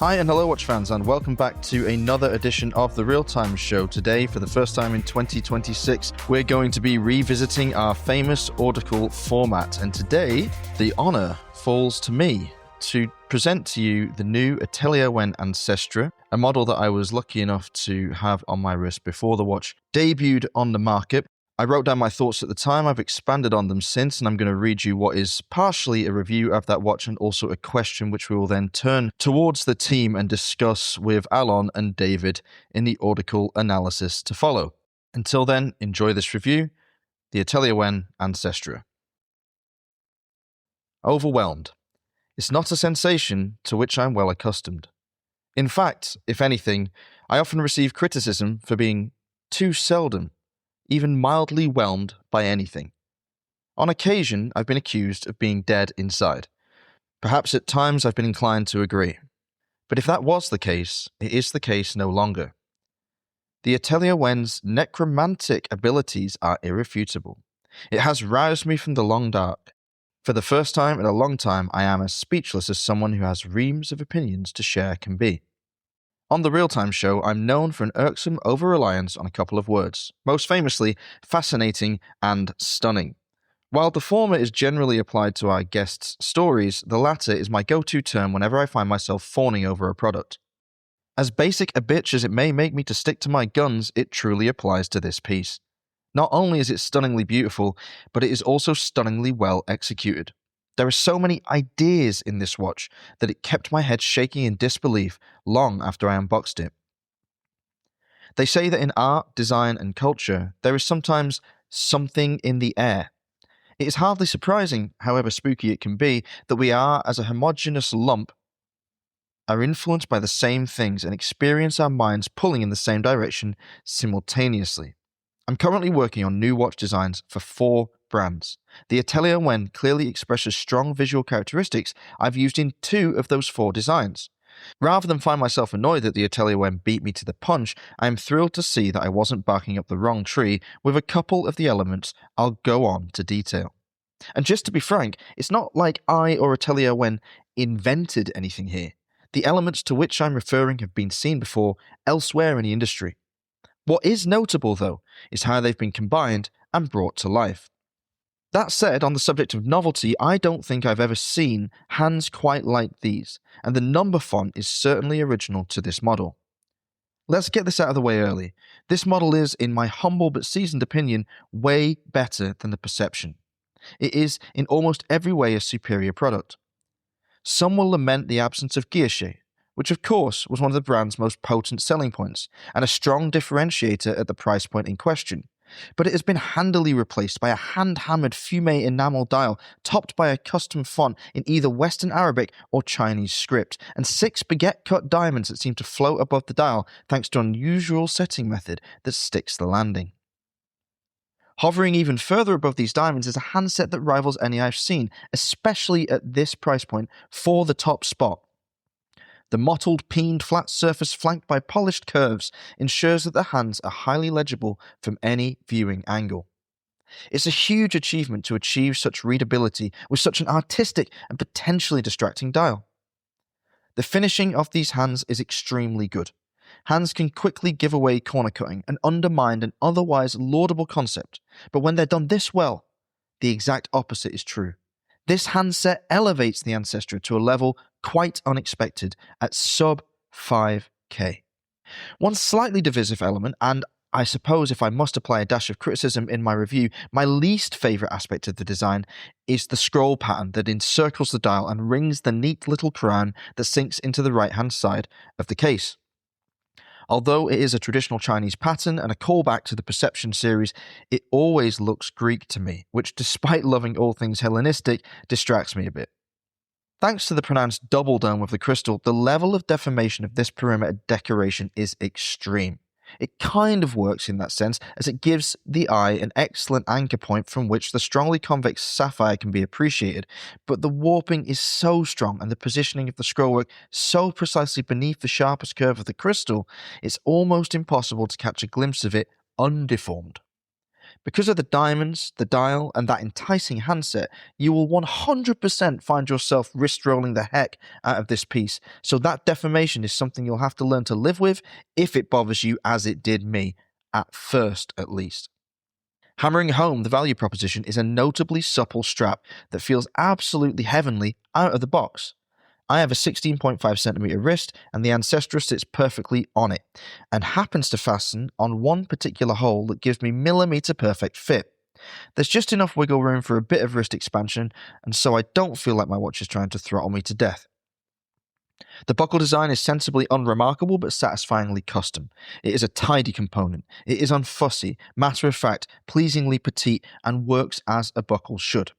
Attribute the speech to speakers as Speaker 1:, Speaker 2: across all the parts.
Speaker 1: Hi and hello watch fans, and welcome back to another edition of the Real Time Show. Today, for the first time in 2026, we're going to be revisiting our famous Audicle format, and today the honor falls to me to present to you the new Atelier Ancestra, a model that I was lucky enough to have on my wrist before the watch debuted on the market. I wrote down my thoughts at the time, I've expanded on them since, and I'm going to read you what is partially a review of that watch and also a question which we will then turn towards the team and discuss with Alon and David in the Audicle analysis to follow. Until then, enjoy this review, the Atelier Ancestra. Overwhelmed. It's not a sensation to which I'm well accustomed. In fact, if anything, I often receive criticism for being too seldom even mildly whelmed by anything. On occasion, I've been accused of being dead inside. Perhaps at times I've been inclined to agree. But if that was the case, it is the case no longer. The Atelier necromantic abilities are irrefutable. It has roused me from the long dark. For the first time in a long time, I am as speechless as someone who has reams of opinions to share can be. On the Real Time Show, I'm known for an irksome over-reliance on a couple of words, most famously, fascinating and stunning. While the former is generally applied to our guests' stories, the latter is my go-to term whenever I find myself fawning over a product. As basic a bitch as it may make me to stick to my guns, it truly applies to this piece. Not only is it stunningly beautiful, but it is also stunningly well executed. There are so many ideas in this watch that it kept my head shaking in disbelief long after I unboxed it. They say that in art, design, and culture, there is sometimes something in the air. It is hardly surprising, however spooky it can be, that we are, as a homogeneous lump, are influenced by the same things and experience our minds pulling in the same direction simultaneously. I'm currently working on new watch designs for 4 brands. The Atelier clearly expresses strong visual characteristics I've used in 2 of those 4 designs. Rather than find myself annoyed that the Atelier beat me to the punch, I am thrilled to see that I wasn't barking up the wrong tree with a couple of the elements I'll go on to detail. And just to be frank, it's not like I or Atelier invented anything here. The elements to which I'm referring have been seen before elsewhere in the industry. What is notable, though, is how they've been combined and brought to life. That said, on the subject of novelty, I don't think I've ever seen hands quite like these, and the number font is certainly original to this model. Let's get this out of the way early. This model is, in my humble but seasoned opinion, way better than the perception. It is, in almost every way, a superior product. Some will lament the absence of guilloche, which of course was one of the brand's most potent selling points, and a strong differentiator at the price point in question. But it has been handily replaced by a hand-hammered fume enamel dial, topped by a custom font in either Western Arabic or Chinese script, and 6 baguette-cut diamonds that seem to float above the dial thanks to an unusual setting method that sticks the landing. Hovering even further above these diamonds is a handset that rivals any I've seen, especially at this price point, for the top spot. The mottled, peened flat surface flanked by polished curves ensures that the hands are highly legible from any viewing angle. It's a huge achievement to achieve such readability with such an artistic and potentially distracting dial. The finishing of these hands is extremely good. Hands can quickly give away corner cutting and undermine an otherwise laudable concept, but when they're done this well, the exact opposite is true. This handset elevates the Ancestra to a level quite unexpected at sub 5K. One slightly divisive element, and I suppose if I must apply a dash of criticism in my review, my least favourite aspect of the design is the scroll pattern that encircles the dial and rings the neat little crown that sinks into the right-hand side of the case. Although it is a traditional Chinese pattern and a callback to the Perception series, it always looks Greek to me, which, despite loving all things Hellenistic, distracts me a bit. Thanks to the pronounced double dome with the crystal, the level of deformation of this perimeter decoration is extreme. It kind of works in that sense, as it gives the eye an excellent anchor point from which the strongly convex sapphire can be appreciated, but the warping is so strong and the positioning of the scrollwork so precisely beneath the sharpest curve of the crystal, it's almost impossible to catch a glimpse of it undeformed. Because of the diamonds, the dial, and that enticing handset, you will 100% find yourself wrist-rolling the heck out of this piece, so that deformation is something you'll have to learn to live with if it bothers you as it did me, at first at least. Hammering home the value proposition is a notably supple strap that feels absolutely heavenly out of the box. I have a 16.5cm wrist, and the Ancestra sits perfectly on it, and happens to fasten on one particular hole that gives me millimeter perfect fit. There's just enough wiggle room for a bit of wrist expansion, and so I don't feel like my watch is trying to throttle me to death. The buckle design is sensibly unremarkable but satisfyingly custom. It is a tidy component. It is unfussy, matter-of-fact, pleasingly petite, and works as a buckle should.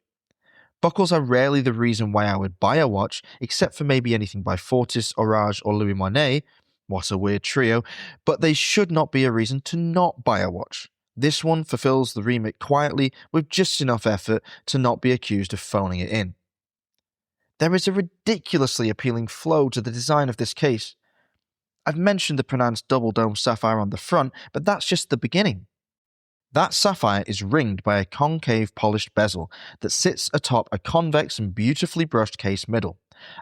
Speaker 1: Buckles are rarely the reason why I would buy a watch, except for maybe anything by Fortis, Orage, or Louis Moinet. What a weird trio. But they should not be a reason to not buy a watch. This one fulfills the remit quietly with just enough effort to not be accused of phoning it in. There is a ridiculously appealing flow to the design of this case. I've mentioned the pronounced double dome sapphire on the front, but that's just the beginning. That sapphire is ringed by a concave polished bezel that sits atop a convex and beautifully brushed case middle.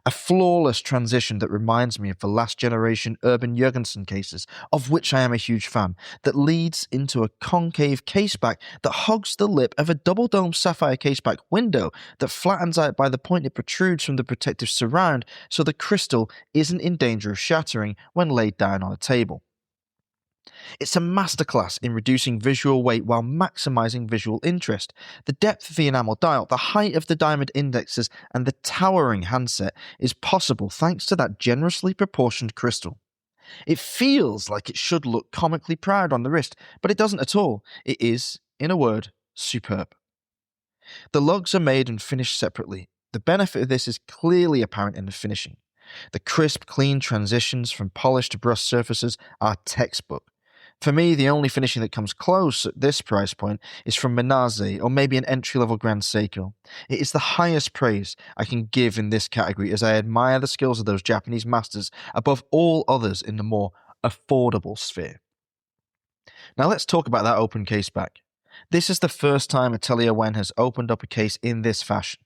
Speaker 1: A flawless transition that reminds me of the last generation Urban Jurgensen cases, of which I am a huge fan, that leads into a concave caseback that hugs the lip of a double dome sapphire caseback window that flattens out by the point it protrudes from the protective surround so the crystal isn't in danger of shattering when laid down on a table. It's a masterclass in reducing visual weight while maximizing visual interest. The depth of the enamel dial, the height of the diamond indexes, and the towering handset is possible thanks to that generously proportioned crystal. It feels like it should look comically proud on the wrist, but it doesn't at all. It is, in a word, superb. The lugs are made and finished separately. The benefit of this is clearly apparent in the finishing. The crisp, clean transitions from polished to brushed surfaces are textbook. For me, the only finishing that comes close at this price point is from Minase or maybe an entry-level Grand Seiko. It is the highest praise I can give in this category as I admire the skills of those Japanese masters above all others in the more affordable sphere. Now let's talk about that open case back. This is the first time Atelier has opened up a case in this fashion.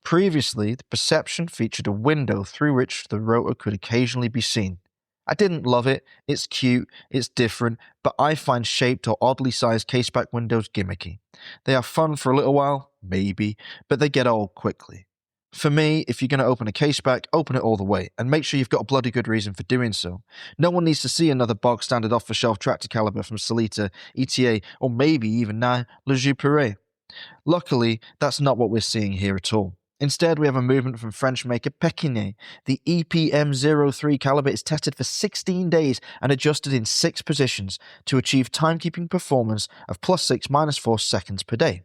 Speaker 1: Previously, the perception featured a window through which the rotor could occasionally be seen. I didn't love it, it's cute, it's different, but I find shaped or oddly sized caseback windows gimmicky. They are fun for a little while, maybe, but they get old quickly. For me, if you're going to open a caseback, open it all the way, and make sure you've got a bloody good reason for doing so. No one needs to see another bog standard off-the-shelf tractor caliber from Solita, ETA, or maybe even now, Le Jeu Perret. Luckily, that's not what we're seeing here at all. Instead, we have a movement from French maker Pekinet. The EPM03 caliber is tested for 16 days and adjusted in 6 positions to achieve timekeeping performance of +6, -4 seconds per day.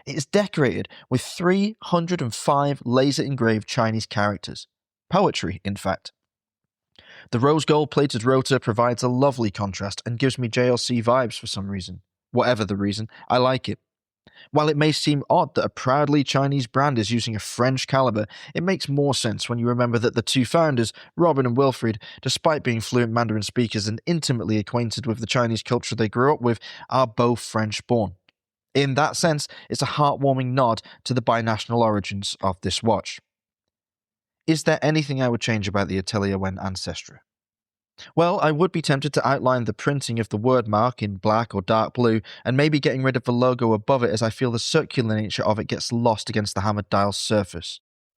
Speaker 1: It is decorated with 305 laser-engraved Chinese characters. Poetry, in fact. The rose gold-plated rotor provides a lovely contrast and gives me JLC vibes for some reason. Whatever the reason, I like it. While it may seem odd that a proudly Chinese brand is using a French caliber, it makes more sense when you remember that the two founders, Robin and Wilfried, despite being fluent Mandarin speakers and intimately acquainted with the Chinese culture they grew up with, are both French-born. In that sense, it's a heartwarming nod to the binational origins of this watch. Is there anything I would change about the Atelier Ancestra? Well, I would be tempted to outline the printing of the word mark in black or dark blue, and maybe getting rid of the logo above it as I feel the circular nature of it gets lost against the hammered dial surface.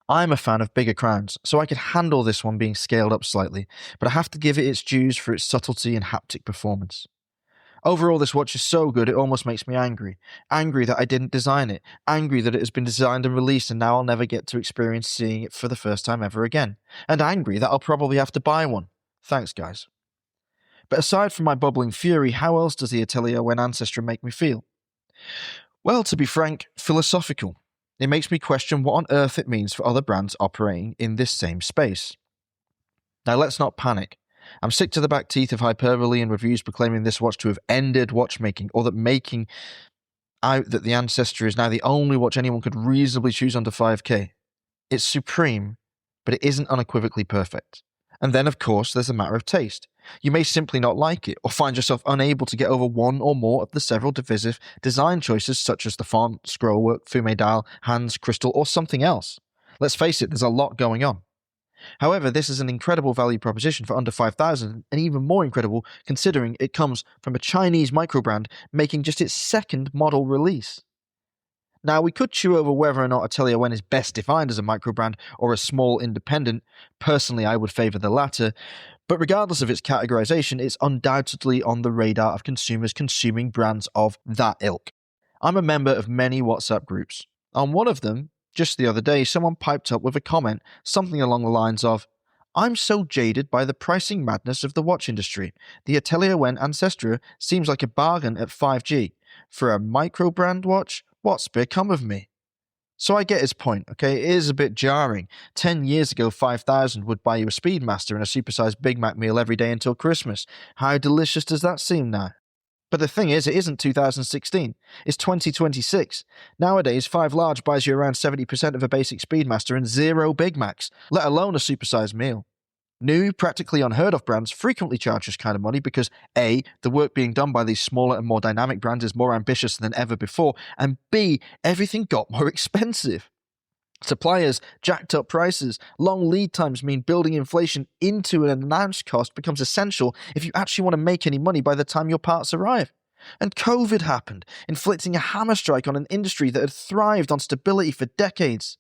Speaker 1: I'm a fan of bigger crowns, so I could handle this one being scaled up slightly, but I have to give it its dues for its subtlety and haptic performance. Overall, this watch is so good it almost makes me angry. Angry that I didn't design it. Angry that it has been designed and released and now I'll never get to experience seeing it for the first time ever again. And angry that I'll probably have to buy one. Thanks, guys. But aside from my bubbling fury, how else does the Atelier Ancestra make me feel? Well, to be frank, philosophical. It makes me question what on earth it means for other brands operating in this same space. Now, let's not panic. I'm sick to the back teeth of hyperbole and reviews proclaiming this watch to have ended watchmaking, or that making out that the Ancestra is now the only watch anyone could reasonably choose under 5K. It's supreme, but it isn't unequivocally perfect. And then, of course, there's a matter of taste. You may simply not like it, or find yourself unable to get over one or more of the several divisive design choices such as the font, scrollwork, fume dial, hands, crystal, or something else. Let's face it, there's a lot going on. However, this is an incredible value proposition for under 5,000, and even more incredible considering it comes from a Chinese microbrand making just its second model release. Now, we could chew over whether or not Atelier is best defined as a microbrand or a small independent. Personally, I would favour the latter, but regardless of its categorization, it's undoubtedly on the radar of consumers consuming brands of that ilk. I'm a member of many WhatsApp groups. On one of them, just the other day, someone piped up with a comment, something along the lines of, "I'm so jaded by the pricing madness of the watch industry. The Atelier Ancestra seems like a bargain at 5G. For a micro-brand watch, what's become of me?" So I get his point, okay? It is a bit jarring. 10 years ago, 5,000 would buy you a Speedmaster and a supersized Big Mac meal every day until Christmas. How delicious does that seem now? But the thing is, it isn't 2016. It's 2026. Nowadays, 5 Large buys you around 70% of a basic Speedmaster and 0 Big Macs, let alone a supersized meal. New, practically unheard of brands frequently charge this kind of money because A, the work being done by these smaller and more dynamic brands is more ambitious than ever before, and B, everything got more expensive. Suppliers, jacked up prices, long lead times mean building inflation into an announced cost becomes essential if you actually want to make any money by the time your parts arrive. And COVID happened, inflicting a hammer strike on an industry that had thrived on stability for decades.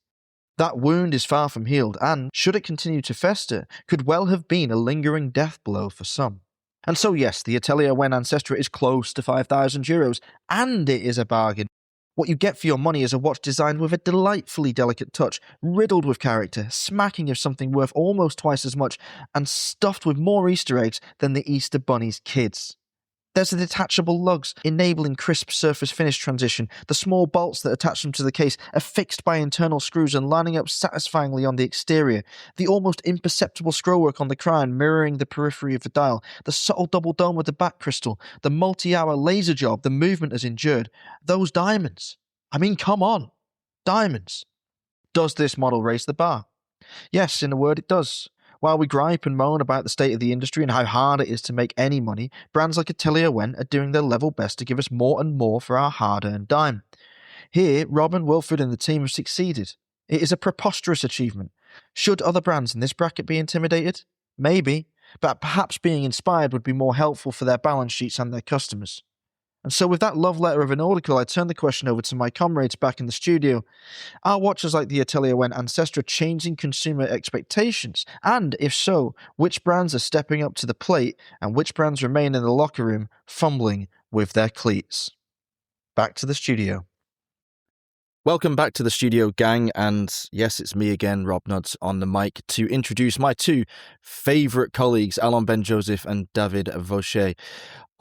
Speaker 1: That wound is far from healed and, should it continue to fester, could well have been a lingering death blow for some. And so yes, the Atelier Ancestra is close to €5,000, and it is a bargain. What you get for your money is a watch designed with a delightfully delicate touch, riddled with character, smacking of something worth almost twice as much, and stuffed with more Easter eggs than the Easter Bunny's kids. There's the detachable lugs, enabling crisp surface finish transition. The small bolts that attach them to the case are fixed by internal screws and lining up satisfyingly on the exterior. The almost imperceptible scrollwork on the crown mirroring the periphery of the dial. The subtle double dome with the back crystal. The multi-hour laser job the movement has endured. Those diamonds. I mean, come on. Diamonds. Does this model raise the bar? Yes, in a word, it does. While we gripe and moan about the state of the industry and how hard it is to make any money, brands like Atelier are doing their level best to give us more and more for our hard-earned dime. Here, Rob and Wilfred and the team have succeeded. It is a preposterous achievement. Should other brands in this bracket be intimidated? Maybe, but perhaps being inspired would be more helpful for their balance sheets and their customers. And so with that love letter of an Audicle, I turn the question over to my comrades back in the studio. Are watches like the Atelier Ancestra changing consumer expectations? And if so, which brands are stepping up to the plate and which brands remain in the locker room fumbling with their cleats? Back to the studio. Welcome back to the studio, gang, and yes, it's me again, Rob Nuds, on the mic to introduce my two favourite colleagues, Alon Ben-Joseph and David Vaucher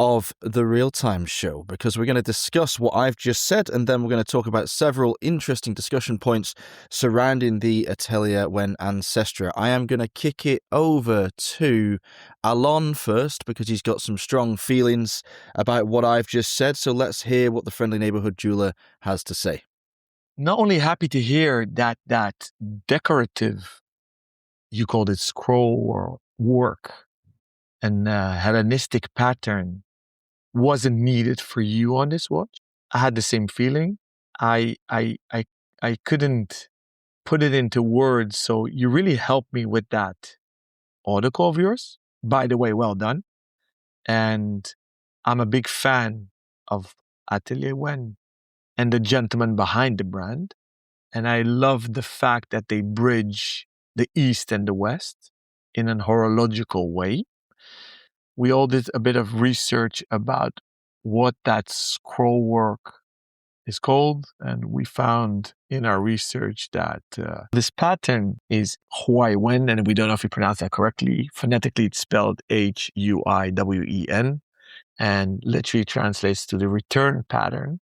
Speaker 1: of The Real Time Show, because we're going to discuss what I've just said, and then we're going to talk about several interesting discussion points surrounding the Atelier Ancestra. I am going to kick it over to Alon first, because he's got some strong feelings about what I've just said, so let's hear what the friendly neighbourhood jeweler has to say.
Speaker 2: Not only happy to hear that decorative, you called it scroll work, and Hellenistic pattern wasn't needed for you on this watch. I had the same feeling. I couldn't put it into words, so you really helped me with that article of yours. By the way, well done. And I'm a big fan of Atelier and the gentleman behind the brand. And I love the fact that they bridge the East and the West in an horological way. We all did a bit of research about what that scroll work is called, and we found in our research that this pattern is Huiwen, and we don't know if we pronounce that correctly. Phonetically, it's spelled Huiwen, and literally translates to the return pattern,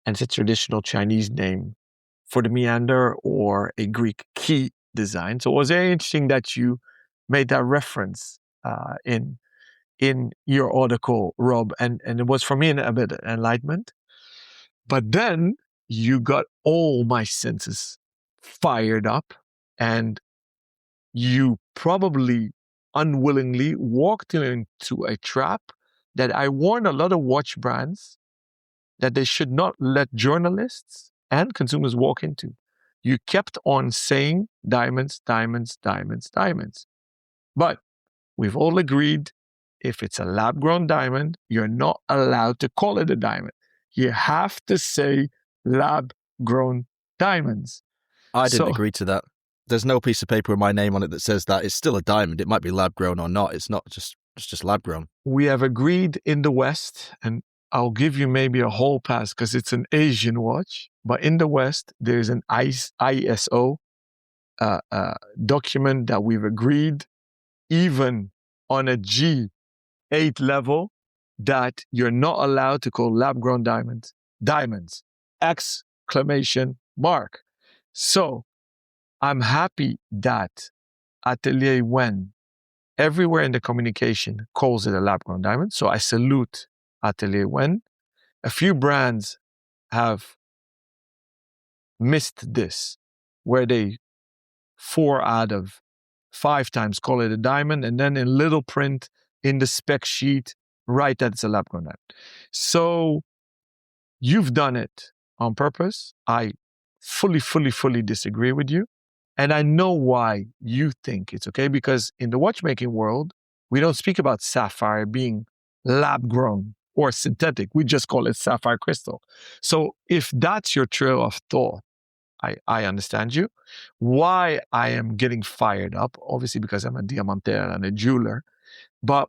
Speaker 2: and it's a traditional Chinese name for the meander or a Greek key design. So it was very interesting that you made that reference in your article, Rob, and it was for me a bit of enlightenment. But then you got all my senses fired up, and you probably unwillingly walked into a trap that I warn a lot of watch brands that they should not let journalists and consumers walk into. You kept on saying diamonds, diamonds, diamonds, diamonds. But we've all agreed if it's a lab-grown diamond, you're not allowed to call it a diamond. You have to say lab-grown diamonds.
Speaker 1: I didn't agree to that. There's no piece of paper with my name on it that says that. It's still a diamond. It might be lab-grown or not. It's just lab-grown.
Speaker 2: We have agreed in the West, and I'll give you maybe a whole pass because it's an Asian watch, but in the West, there's an ISO document that we've agreed, even on a G8 level, that you're not allowed to call lab-grown diamonds, exclamation mark. So I'm happy that Atelier Wen, everywhere in the communication, calls it a lab-grown diamond. So I salute Atelier Wen. A few brands have missed this, where they 4 out of 5 times call it a diamond, and then in little print in the spec sheet, write that it's a lab-grown diamond. So you've done it on purpose. I fully disagree with you. And I know why you think it's okay, because in the watchmaking world, we don't speak about sapphire being lab-grown or synthetic. We just call it sapphire crystal. So if that's your trail of thought, I understand you. Why I am getting fired up, obviously because I'm a diamantaire and a jeweler, but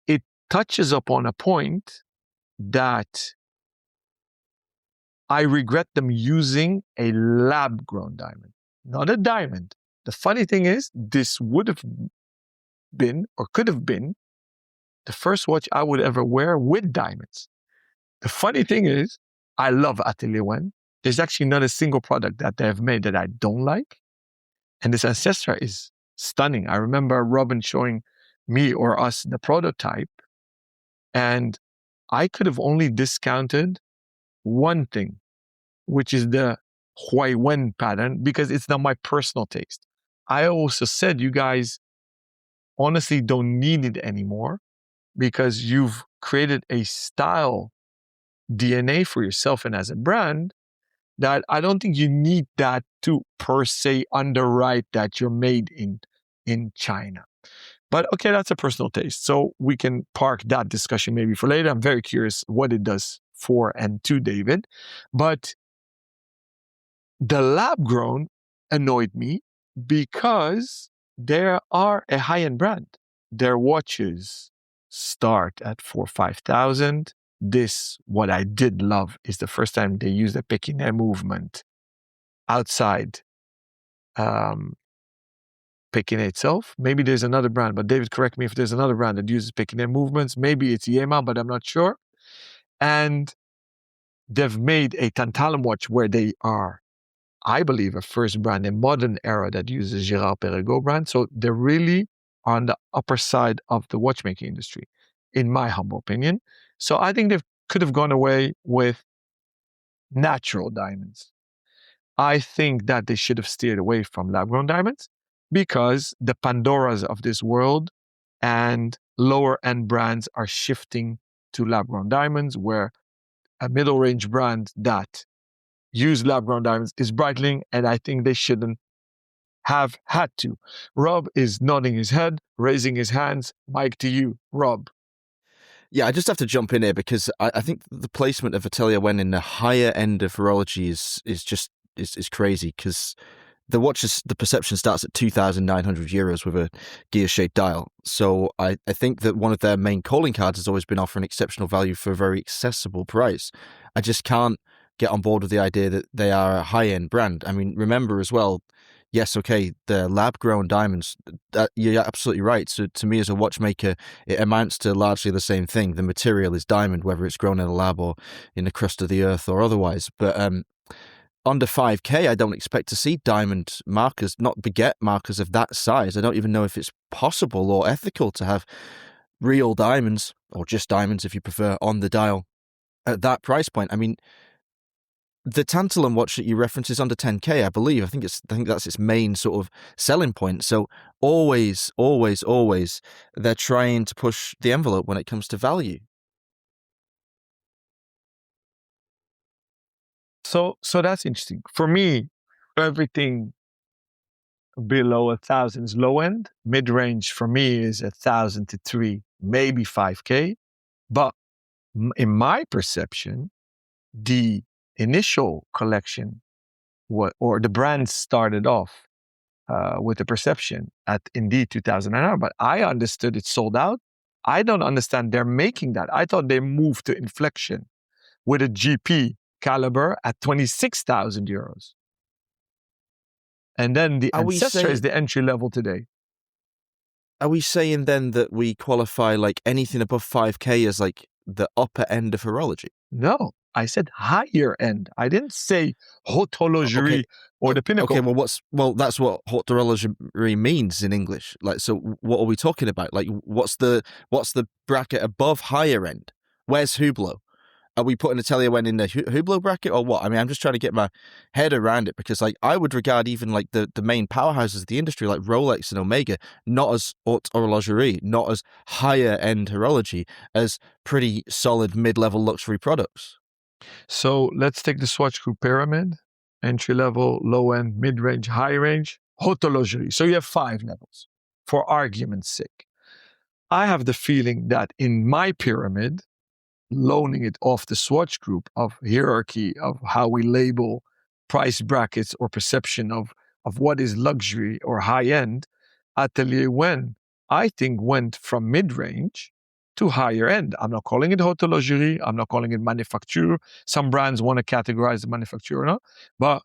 Speaker 2: it touches upon a point that I regret them using a lab-grown diamond, not a diamond. The funny thing is, this would have been, or could have been, the first watch I would ever wear with diamonds. The funny thing is, I love Atelier Wen. There's actually not a single product that they have made that I don't like. And this Ancestra is stunning. I remember Robin showing me or us the prototype, and I could have only discounted one thing, which is the Huai Wen pattern, because it's not my personal taste. I also said you guys honestly don't need it anymore because you've created a style DNA for yourself and as a brand that I don't think you need that to per se underwrite that you're made in China. But okay, that's a personal taste. So we can park that discussion maybe for later. I'm very curious what it does for and to David. But the lab grown annoyed me because they are a high-end brand. Their watches start at 4,000-5,000. This, what I did love, is the first time they used the Pekinet movement outside Pekinet itself. Maybe there's another brand, but David, correct me if there's another brand that uses Pekinet movements. Maybe it's Yema, but I'm not sure. And they've made a tantalum watch where they are, I believe, a first brand in modern era that uses Girard-Perregaux brand. So they're really on the upper side of the watchmaking industry, in my humble opinion. So I think they could have gone away with natural diamonds. I think that they should have steered away from lab-grown diamonds because the Pandoras of this world and lower-end brands are shifting to lab-grown diamonds, where a middle-range brand that use lab-grown diamonds is Breitling, and I think they shouldn't have had to. Rob is nodding his head, raising his hands. Mike, to you, Rob.
Speaker 1: Yeah, I just have to jump in here because I think the placement of Atelier Wen in the higher end of horology is crazy, because the watch's the perception starts at €2,900 with a gear-shaped dial. So I think that one of their main calling cards has always been offering exceptional value for a very accessible price. I just can't get on board with the idea that they are a high-end brand. I mean, remember as well, yes, okay, the lab-grown diamonds, you're absolutely right. So to me as a watchmaker, it amounts to largely the same thing. The material is diamond, whether it's grown in a lab or in the crust of the earth or otherwise. But under 5K, I don't expect to see diamond markers, not baguette markers of that size. I don't even know if it's possible or ethical to have real diamonds, or just diamonds if you prefer, on the dial at that price point. I mean, the tantalum watch that you reference is under 10K, I believe. I think that's its main sort of selling point. So always, they're trying to push the envelope when it comes to value.
Speaker 2: So that's interesting. For me, everything below 1,000 is low end. Mid range for me is 1,000 to 3, maybe 5K. But in my perception, the initial collection, or the brand started off with the perception at indeed 2,000 but I understood it sold out. I don't understand they're making that. I thought they moved to inflection with a GP caliber at 26,000 euros. And then the Ancestra is the entry level today.
Speaker 1: Are we saying then that we qualify like anything above 5K as like the upper end of horology?
Speaker 2: No, I said higher end. I didn't say horologerie or the pinnacle.
Speaker 1: Okay, well, that's what horologerie means in English. Like, so what are we talking about? Like, what's the bracket above higher end? Where's Hublot? Are we putting Atelier in the Hublot bracket or what? I mean, I'm just trying to get my head around it because, like, I would regard even like the main powerhouses of the industry, like Rolex and Omega, not as haute horlogerie, not as higher end horology, as pretty solid mid-level luxury products.
Speaker 2: So let's take the Swatch Group pyramid: entry level, low end, mid range, high range, haute horlogerie. So you have 5 levels. For argument's sake, I have the feeling that in my pyramid, loaning it off the Swatch Group of hierarchy of how we label price brackets or perception of what is luxury or high end, Atelier I think went from mid-range to higher end. I'm not calling it haute horlogerie. I'm not calling it manufacture. Some brands want to categorize the manufacturer, no? But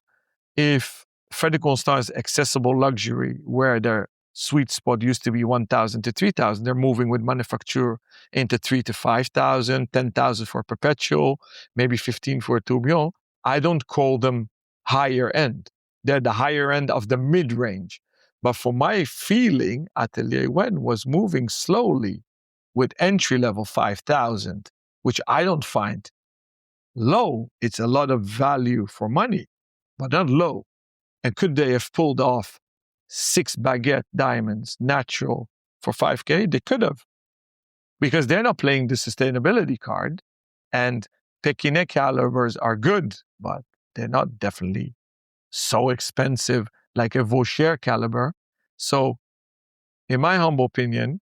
Speaker 2: if Frederic Constant's accessible luxury, where their sweet spot used to be 1,000 to 3,000, they're moving with manufacture into 3 to 5,000, 10,000 for perpetual, maybe 15 for a tourbillon. I don't call them higher end. They're the higher end of the mid-range. But for my feeling, Atelier was moving slowly with entry level 5,000, which I don't find low. It's a lot of value for money, but not low. And could they have pulled off 6 baguette diamonds natural for 5K? They could have, because they're not playing the sustainability card. And Pekinet calibers are good, but they're not definitely so expensive like a Vaucher caliber. So in my humble opinion,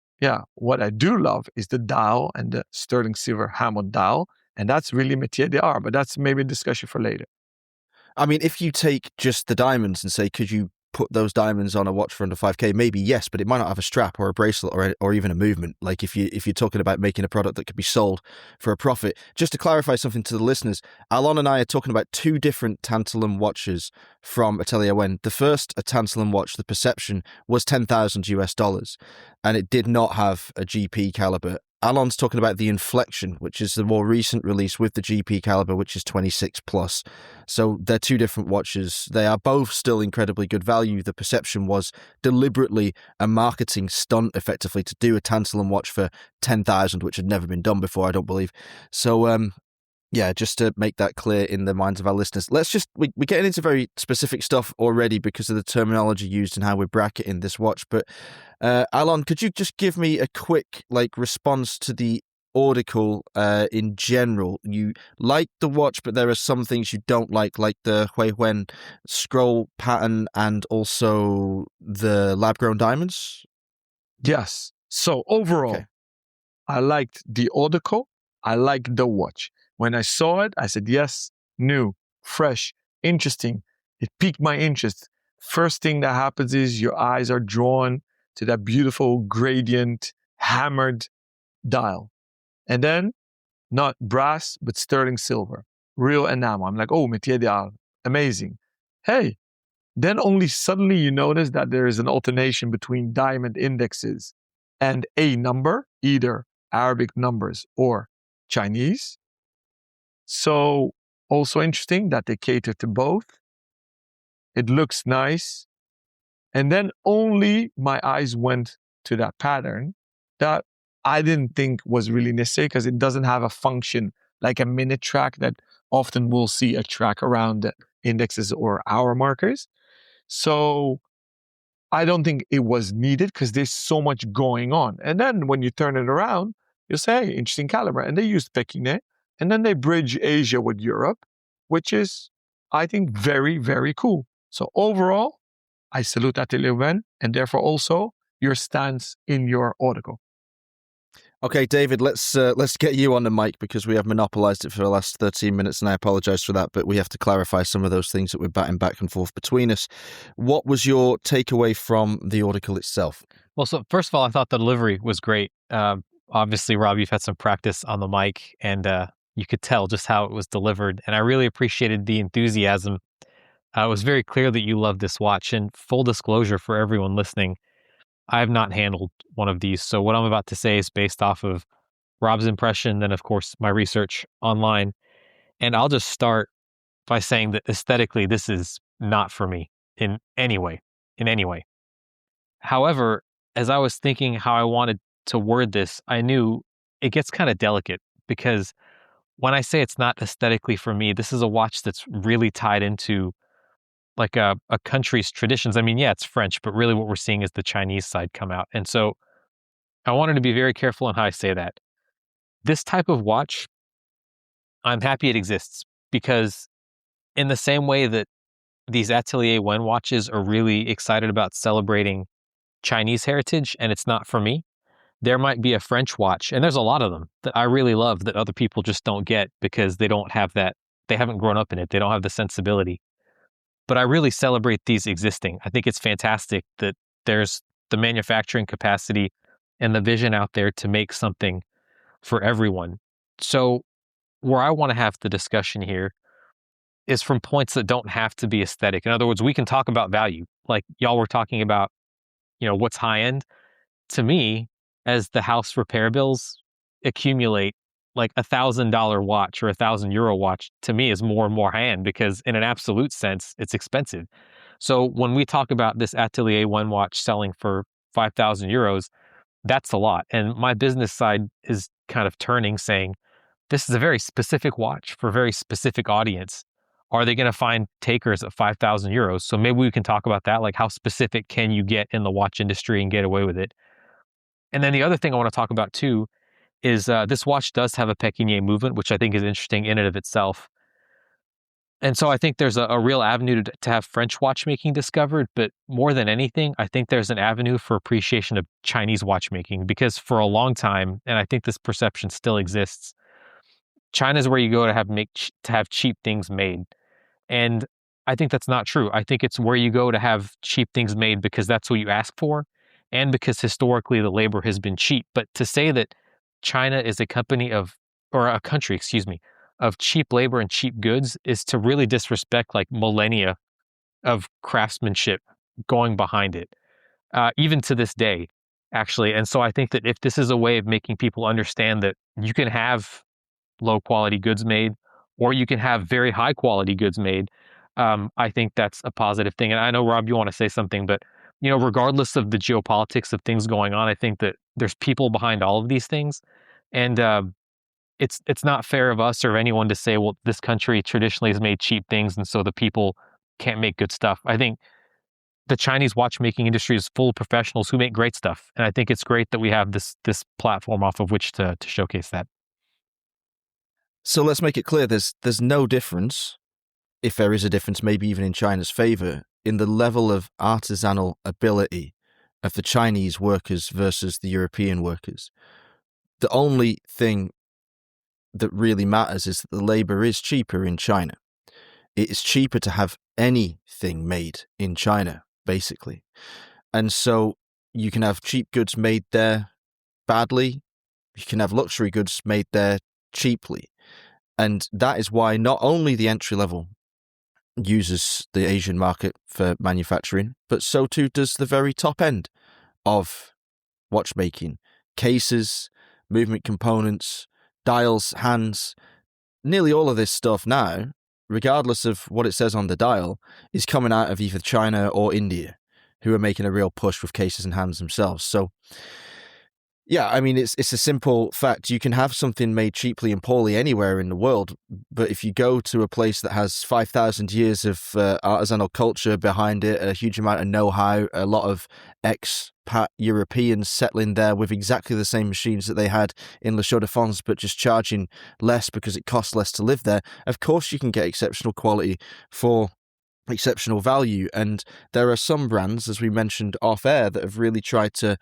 Speaker 2: what I do love is the dial and the sterling silver hammered dial. And that's really métier d'art, but that's maybe a discussion for later.
Speaker 1: I mean, if you take just the diamonds and say, could you put those diamonds on a watch for under 5K? Maybe yes, but it might not have a strap or a bracelet or even a movement. Like if you're talking about making a product that could be sold for a profit. Just to clarify something to the listeners, Alon and I are talking about 2 different tantalum watches from Atelier Wen. The first, a tantalum watch, the Perception, was $10,000, and it did not have a GP caliber. Alon's talking about the Inflection, which is the more recent release with the GP caliber, which is 26 plus. So they're 2 different watches. They are both still incredibly good value. The Perception was deliberately a marketing stunt, effectively, to do a tantalum watch for 10,000, which had never been done before, I don't believe. So, just to make that clear in the minds of our listeners, we're getting into very specific stuff already because of the terminology used and how we're bracketing this watch. But Alon, could you just give me a quick response to the Audicle in general? You like the watch, but there are some things you don't like the Huiwen scroll pattern and also the lab-grown diamonds?
Speaker 2: Yes. So overall, okay. I liked the Audicle. I liked the watch. When I saw it, I said, yes, new, fresh, interesting. It piqued my interest. First thing that happens is your eyes are drawn to that beautiful gradient, hammered dial. And then, not brass, but sterling silver, real enamel. I'm like, oh, métier d'art, amazing. Hey, then only suddenly you notice that there is an alternation between diamond indexes and a number, either Arabic numbers or Chinese. So also interesting that they cater to both. It looks nice. And then only my eyes went to that pattern that I didn't think was really necessary because it doesn't have a function like a minute track that often we'll see a track around indexes or hour markers. So I don't think it was needed because there's so much going on. And then when you turn it around, you'll say, hey, interesting caliber. And they use Pekine. And then they bridge Asia with Europe, which is, I think, very, very cool. So overall, I salute Atelier and therefore also your stance in your article.
Speaker 1: Okay, David, let's get you on the mic because we have monopolized it for the last 13 minutes, and I apologize for that, but we have to clarify some of those things that we're batting back and forth between us. What was your takeaway from the article itself?
Speaker 3: Well, so first of all, I thought the delivery was great. Obviously, Rob, you've had some practice on the mic, and you could tell just how it was delivered, and I really appreciated the enthusiasm. It was very clear that you love this watch, and full disclosure for everyone listening, I have not handled one of these. So what I'm about to say is based off of Rob's impression, then of course my research online. And I'll just start by saying that aesthetically, this is not for me in any way, in any way. However, as I was thinking how I wanted to word this, I knew it gets kind of delicate because when I say it's not aesthetically for me, this is a watch that's really tied into like a country's traditions. I mean, yeah, it's French, but really what we're seeing is the Chinese side come out. And so I wanted to be very careful on how I say that. This type of watch, I'm happy it exists because in the same way that these Atelier Wen watches are really excited about celebrating Chinese heritage and it's not for me, there might be a French watch, and there's a lot of them that I really love that other people just don't get because they don't have that, they haven't grown up in it, they don't have the sensibility. But I really celebrate these existing. I think it's fantastic that there's the manufacturing capacity and the vision out there to make something for everyone. So where I want to have the discussion here is from points that don't have to be aesthetic. In other words, we can talk about value. Like y'all were talking about, what's high end. To me, as the house repair bills accumulate, like $1,000 watch or €1,000 watch to me is more and more high end because in an absolute sense, it's expensive. So when we talk about this Atelier One watch selling for €5,000, that's a lot. And my business side is kind of turning saying, this is a very specific watch for a very specific audience. Are they going to find takers at €5,000? So maybe we can talk about that. Like how specific can you get in the watch industry and get away with it? And then the other thing I want to talk about too is this watch does have a Pekinier movement, which I think is interesting in and of itself. And so I think there's a real avenue to have French watchmaking discovered, but more than anything, I think there's an avenue for appreciation of Chinese watchmaking because for a long time, and I think this perception still exists, China's where you go to have cheap things made. And I think that's not true. I think it's where you go to have cheap things made because that's what you ask for and because historically the labor has been cheap. But to say that China is a country, of cheap labor and cheap goods is to really disrespect like millennia of craftsmanship going behind it, even to this day, actually. And so I think that if this is a way of making people understand that you can have low quality goods made or you can have very high quality goods made, I think that's a positive thing. And I know, Rob, you want to say something, but regardless of the geopolitics of things going on, I think that there's people behind all of these things. And it's not fair of us or anyone to say, well, this country traditionally has made cheap things, and so the people can't make good stuff. I think the Chinese watchmaking industry is full of professionals who make great stuff, and I think it's great that we have this platform off of which to showcase that.
Speaker 1: So let's make it clear: there's no difference, if there is a difference, maybe even in China's favor, in the level of artisanal ability of the Chinese workers versus the European workers. The only thing that really matters is that the labor is cheaper in China. It is cheaper to have anything made in China, basically. And so you can have cheap goods made there badly. You can have luxury goods made there cheaply. And that is why not only the entry level uses the Asian market for manufacturing, but so too does the very top end of watchmaking. Cases, movement components, dials, hands, nearly all of this stuff now, regardless of what it says on the dial, is coming out of either China or India, who are making a real push with cases and hands themselves. So Yeah, I mean, it's a simple fact. You can have something made cheaply and poorly anywhere in the world, but if you go to a place that has 5,000 years of artisanal culture behind it, a huge amount of know-how, a lot of expat Europeans settling there with exactly the same machines that they had in Le Chaux de Fonds, but just charging less because it costs less to live there, of course you can get exceptional quality for exceptional value. And there are some brands, as we mentioned off air, that have really tried to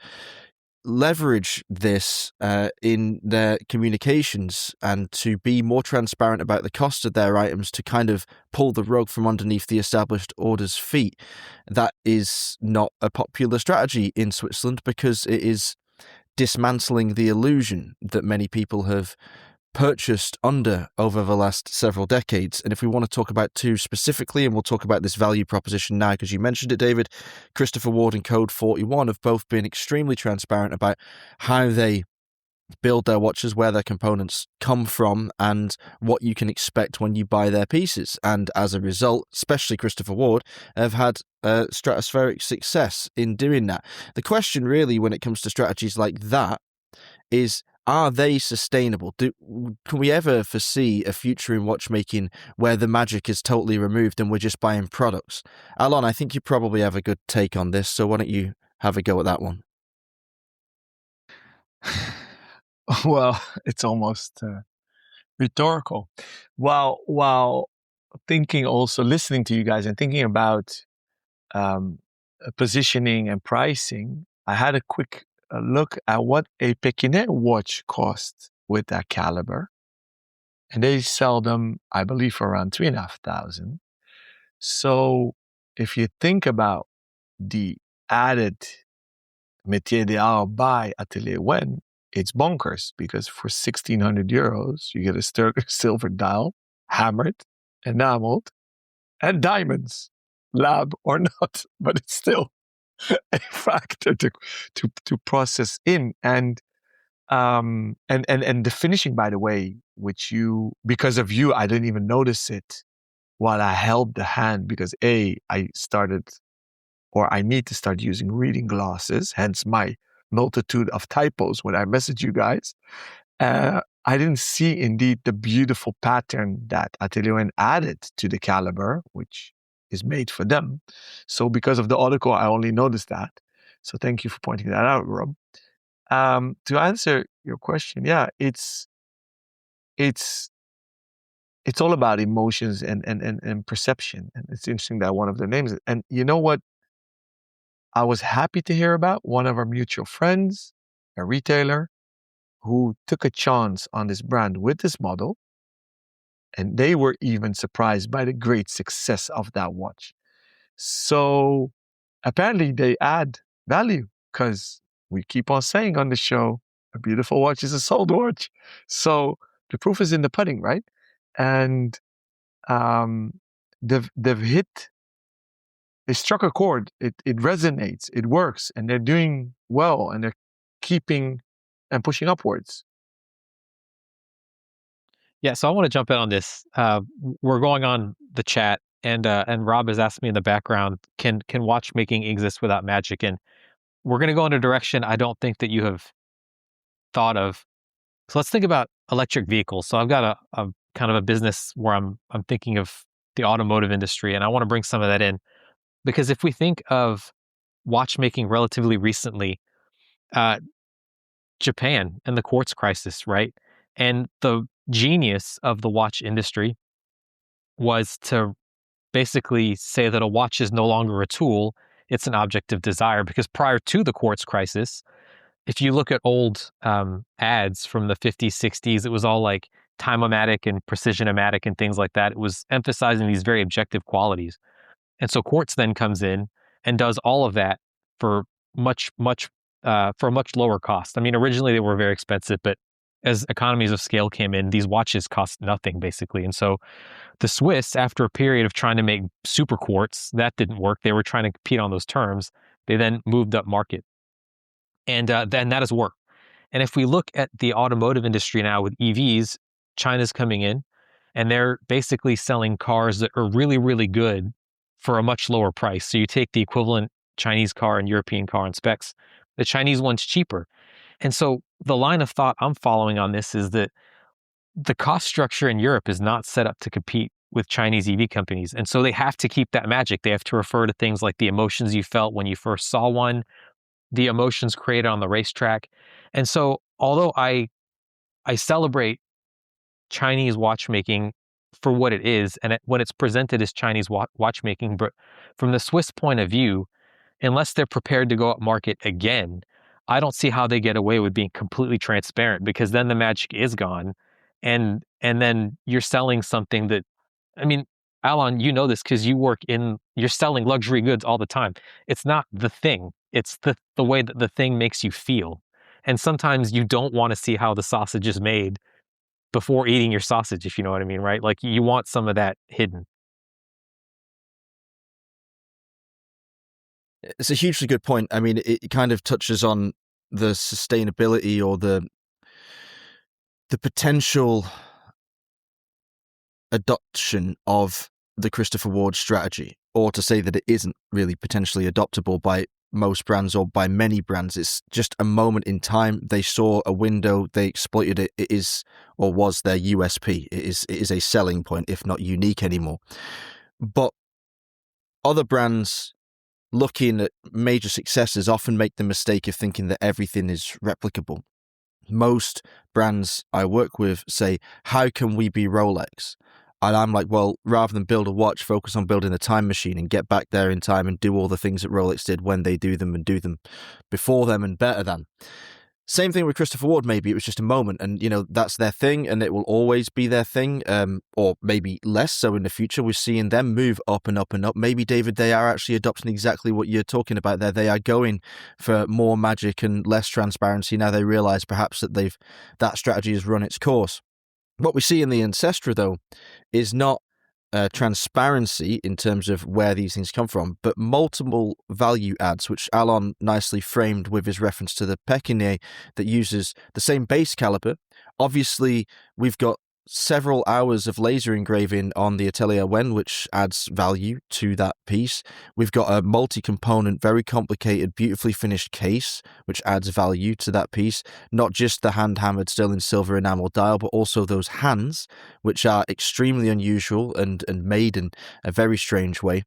Speaker 1: leverage this in their communications and to be more transparent about the cost of their items, to kind of pull the rug from underneath the established order's feet. That is not a popular strategy in Switzerland because it is dismantling the illusion that many people have purchased under over the last several decades. And if we want to talk about two specifically, and we'll talk about this value proposition now because you mentioned it, David, Christopher Ward and Code 41 have both been extremely transparent about how they build their watches, where their components come from, and what you can expect when you buy their pieces. And as a result, especially Christopher Ward, have had stratospheric success in doing that. The question really when it comes to strategies like that is, are they sustainable? Can we ever foresee a future in watchmaking where the magic is totally removed and we're just buying products? Alon, I think you probably have a good take on this, so why don't you have a go at that one?
Speaker 2: Well, it's almost rhetorical. While thinking, also listening to you guys and thinking about positioning and pricing, I had a quick look at what a Pekinet watch costs with that caliber. And they sell them, I believe, for around 3,500. So if you think about the added métier d'art by Atelier when, it's bonkers, because for 1,600 euros, you get a silver dial, hammered, enameled, and diamonds, lab or not, but it's still a factor to process in. And the finishing, by the way, which because of you, I didn't even notice it while I held the hand, because I need to start using reading glasses, hence my multitude of typos when I message you guys. I didn't see indeed the beautiful pattern that Atelier added to the caliber, which is made for them. So because of the Audicle, I only noticed that. So thank you for pointing that out, Rob. To answer your question, yeah, it's all about emotions and perception. And it's interesting that one of their names. And you know what I was happy to hear about? One of our mutual friends, a retailer, who took a chance on this brand with this model. And they were even surprised by the great success of that watch. So apparently they add value, because we keep on saying on the show, a beautiful watch is a sold watch. So the proof is in the pudding, right? And they've they struck a chord. It resonates, it works, and they're doing well, and they're keeping and pushing upwards.
Speaker 3: Yeah, so I want to jump in on this. We're going on the chat, and Rob has asked me in the background, can watchmaking exist without magic? And we're going to go in a direction I don't think that you have thought of. So let's think about electric vehicles. So I've got a kind of a business where I'm thinking of the automotive industry, and I want to bring some of that in, because if we think of watchmaking relatively recently, Japan and the quartz crisis, right? And the genius of the watch industry was to basically say that a watch is no longer a tool, it's an object of desire. Because prior to the quartz crisis, if you look at old ads from the 50s, 60s, it was all like time-o-matic and precision-o-matic and things like that. It was emphasizing these very objective qualities. And so quartz then comes in and does all of that for for a much lower cost. I mean, originally they were very expensive, but as economies of scale came in, these watches cost nothing basically. And so the Swiss, after a period of trying to make super quartz, that didn't work. They were trying to compete on those terms. They then moved up market, and then that has worked. And if we look at the automotive industry now with EVs, China's coming in, and they're basically selling cars that are really, really good for a much lower price. So you take the equivalent Chinese car and European car in specs, the Chinese one's cheaper. And so the line of thought I'm following on this is that the cost structure in Europe is not set up to compete with Chinese EV companies. And so they have to keep that magic. They have to refer to things like the emotions you felt when you first saw one, the emotions created on the racetrack. And so although I celebrate Chinese watchmaking for what it is, and when it's presented as Chinese watchmaking, but from the Swiss point of view, unless they're prepared to go up market again, I don't see how they get away with being completely transparent, because then the magic is gone, and then you're selling something that, I mean, Alon, you know this because you're selling luxury goods all the time. It's not the thing; it's the way that the thing makes you feel, and sometimes you don't want to see how the sausage is made before eating your sausage, if you know what I mean, right? Like, you want some of that hidden.
Speaker 1: It's a hugely good point. I mean, it kind of touches on the sustainability or the potential adoption of the Christopher Ward strategy, or to say that it isn't really potentially adoptable by most brands or by many brands. It's just a moment in time. They saw a window, they exploited it. It is, or was, their USP. It is a selling point, if not unique anymore. But other brands looking at major successes often make the mistake of thinking that everything is replicable. Most brands I work with say, how can we be Rolex? And I'm like, well, rather than build a watch, focus on building a time machine and get back there in time and do all the things that Rolex did when they do them, and do them before them and better than. Same thing with Christopher Ward. Maybe it was just a moment, and that's their thing, and it will always be their thing, or maybe less so in the future. We're seeing them move up and up and up. Maybe, David, they are actually adopting exactly what you're talking about there. They are going for more magic and less transparency. Now they realize perhaps that that strategy has run its course. What we see in the Ancestra, though, is not transparency in terms of where these things come from, but multiple value adds, which Alon nicely framed with his reference to the Pékinais that uses the same base caliber. Obviously, we've got several hours of laser engraving on the Atelier Wen, which adds value to that piece. We've got a multi-component, very complicated, beautifully finished case, which adds value to that piece. Not just the hand-hammered sterling silver enamel dial, but also those hands, which are extremely unusual and made in a very strange way.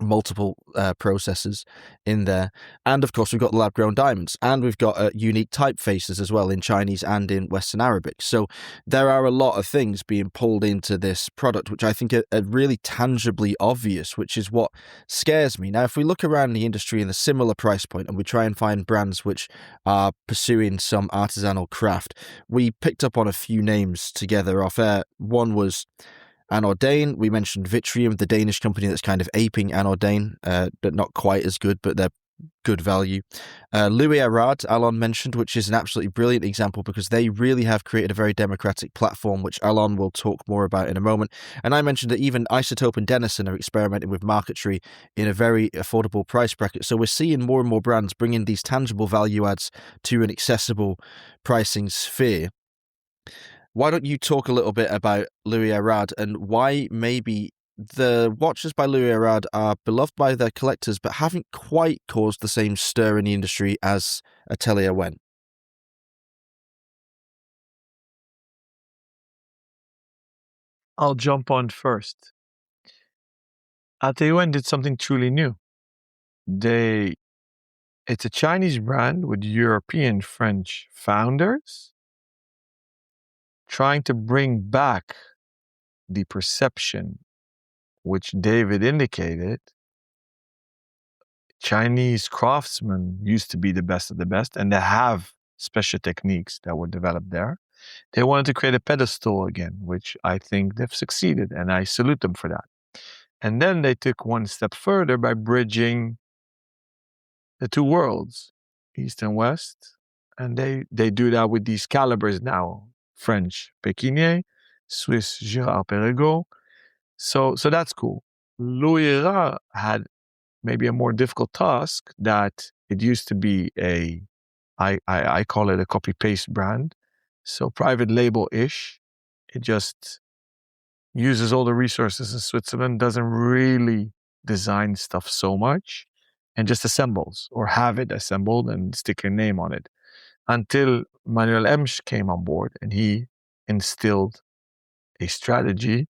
Speaker 1: Multiple processes in there, and of course we've got lab-grown diamonds, and we've got unique typefaces as well in Chinese and in Western Arabic. So there are a lot of things being pulled into this product, which I think are really tangibly obvious, which is what scares me. Now, if we look around the industry in a similar price point and we try and find brands which are pursuing some artisanal craft, we picked up on a few names together off air. One was Anordain. We mentioned Vitrium, the Danish company that's kind of aping Anordain, but not quite as good, but they're good value. Louis Arad, Alon mentioned, which is an absolutely brilliant example because they really have created a very democratic platform, which Alon will talk more about in a moment. And I mentioned that even Isotope and Denison are experimenting with marquetry in a very affordable price bracket. So we're seeing more and more brands bringing these tangible value adds to an accessible pricing sphere. Why don't you talk a little bit about Louis Arad and why maybe the watches by Louis Arad are beloved by their collectors but haven't quite caused the same stir in the industry as Atelier Wen?
Speaker 2: I'll jump on first. Atelier did something truly new. It's a Chinese brand with European French founders trying to bring back the perception which David indicated. Chinese craftsmen used to be the best of the best, and they have special techniques that were developed there. They wanted to create a pedestal again, which I think they've succeeded, and I salute them for that. And then they took one step further by bridging the two worlds, East and West, and they do that with these calibers now. French Pékinais, Swiss Girard-Perregaux. So that's cool. Louis Arad had maybe a more difficult task that it used to be I call it a copy-paste brand. So private label-ish. It just uses all the resources in Switzerland, doesn't really design stuff so much, and just assembles or have it assembled and stick your name on it. until Manuel Emsch came on board and he instilled a strategy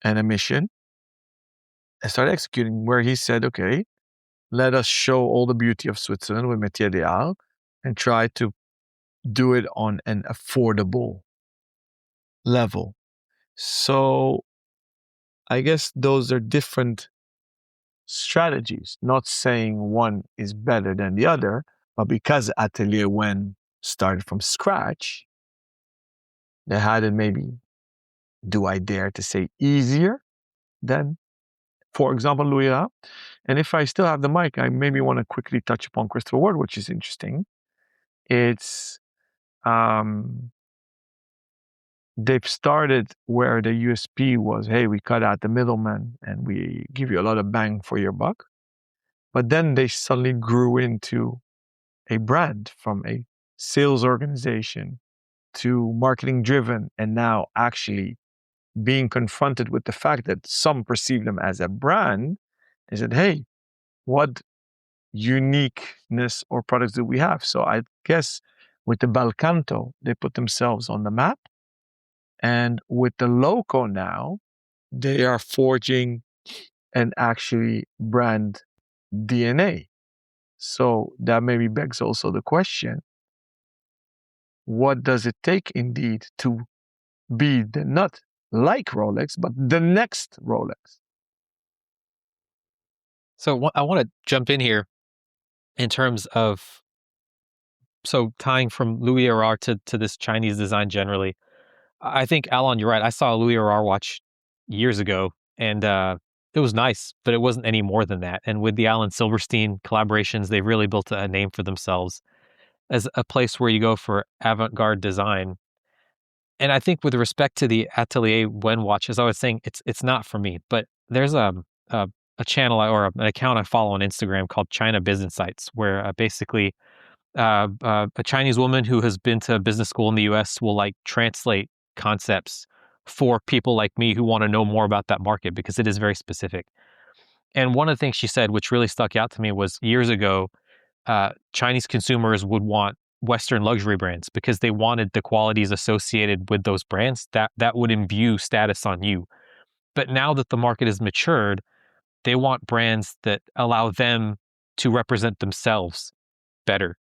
Speaker 2: and a mission and started executing, where he said, okay, let us show all the beauty of Switzerland with Métier des Arts and try to do it on an affordable level. So I guess those are different strategies, not saying one is better than the other, but because Atelier started from scratch, they had it maybe, do I dare to say, easier than, for example, Louis Ra. And if I still have the mic, I maybe want to quickly touch upon Christopher Ward, which is interesting. It's they've started where the USP was, hey, we cut out the middleman and we give you a lot of bang for your buck. But then they suddenly grew into a brand, from a sales organization to marketing driven, and now actually being confronted with the fact that some perceive them as a brand. They said, hey, what uniqueness or products do we have? So I guess with the Balcanto, they put themselves on the map. And with the Loco now, they are forging an actually brand DNA. So that maybe begs also the question, what does it take indeed to be the, not like Rolex, but the next Rolex?
Speaker 3: So I want to jump in here in terms of, so tying from Louis Erard to this Chinese design generally. I think, Alan, you're right. I saw a Louis Erard watch years ago, and it was nice, but it wasn't any more than that. And with the Alan Silverstein collaborations, they've really built a name for themselves as a place where you go for avant-garde design. And I think with respect to the Atelier Wen watch, as I was saying, it's not for me. But there's a channel or an account I follow on Instagram called China Business Sites, where basically a Chinese woman who has been to business school in the U.S. will like translate concepts for people like me who want to know more about that market, because it is very specific. And one of the things she said, which really stuck out to me, was years ago, Chinese consumers would want Western luxury brands because they wanted the qualities associated with those brands that would imbue status on you. But now that the market has matured, they want brands that allow them to represent themselves better.